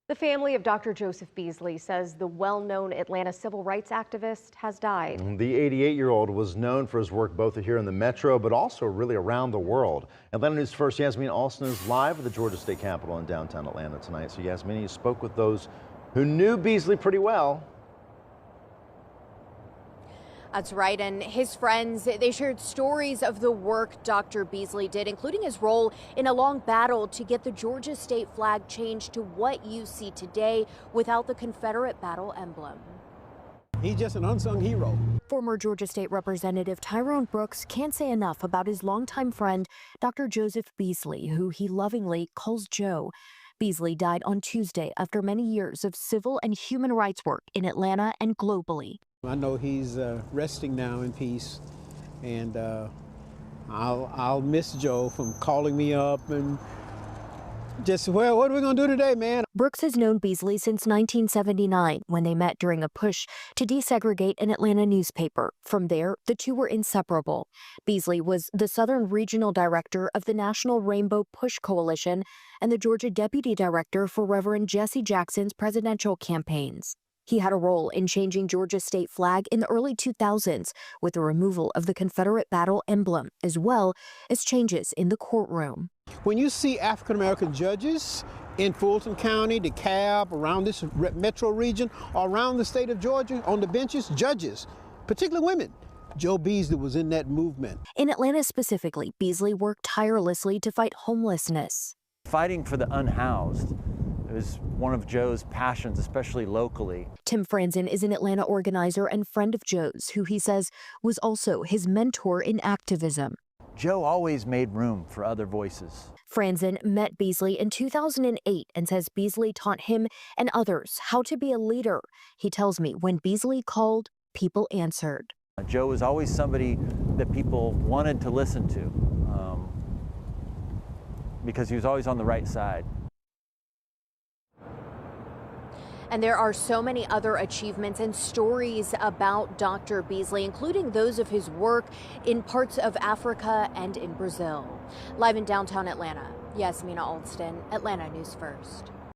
The family of Dr. Joseph Beasley says the well-known Atlanta civil rights activist has died. The 88-year-old was known for his work both here in the metro, but also really around the world. Atlanta News First Yasmin Alston is live at the Georgia State Capitol in downtown Atlanta tonight. So Yasmin, you spoke with those who knew Beasley pretty well. That's right, and his friends, they shared stories of the work Dr. Beasley did, including his role in a long battle to get the Georgia state flag changed to what you see today without the Confederate battle emblem. He's just an unsung hero. Former Georgia State Representative Tyrone Brooks can't say enough about his longtime friend, Dr. Joseph Beasley, who he lovingly calls Joe. Beasley died on Tuesday after many years of civil and human rights work in Atlanta and globally. I know he's resting now in peace, and I'll miss Joe from calling me up and just, well, what are we going to do today, man? Brooks has known Beasley since 1979 when they met during a push to desegregate an Atlanta newspaper. From there, the two were inseparable. Beasley was the Southern Regional Director of the National Rainbow Push Coalition and the Georgia Deputy Director for Reverend Jesse Jackson's presidential campaigns. He had a role in changing Georgia's state flag in the early 2000s with the removal of the Confederate battle emblem, as well as changes in the courtroom. When you see African-American judges in Fulton County, DeKalb, around this metro region, around the state of Georgia, on the benches, judges, particularly women, Joe Beasley was in that movement. In Atlanta specifically, Beasley worked tirelessly to fight homelessness. Fighting for the unhoused is one of Joe's passions, especially locally. Tim Franzen is an Atlanta organizer and friend of Joe's, who he says was also his mentor in activism. Joe always made room for other voices. Franzen met Beasley in 2008 and says Beasley taught him and others how to be a leader. He tells me when Beasley called, people answered. Joe was always somebody that people wanted to listen to because he was always on the right side. And there are so many other achievements and stories about Dr. Beasley, including those of his work in parts of Africa and in Brazil. Live in downtown Atlanta, Yasmin Alston, Atlanta News First.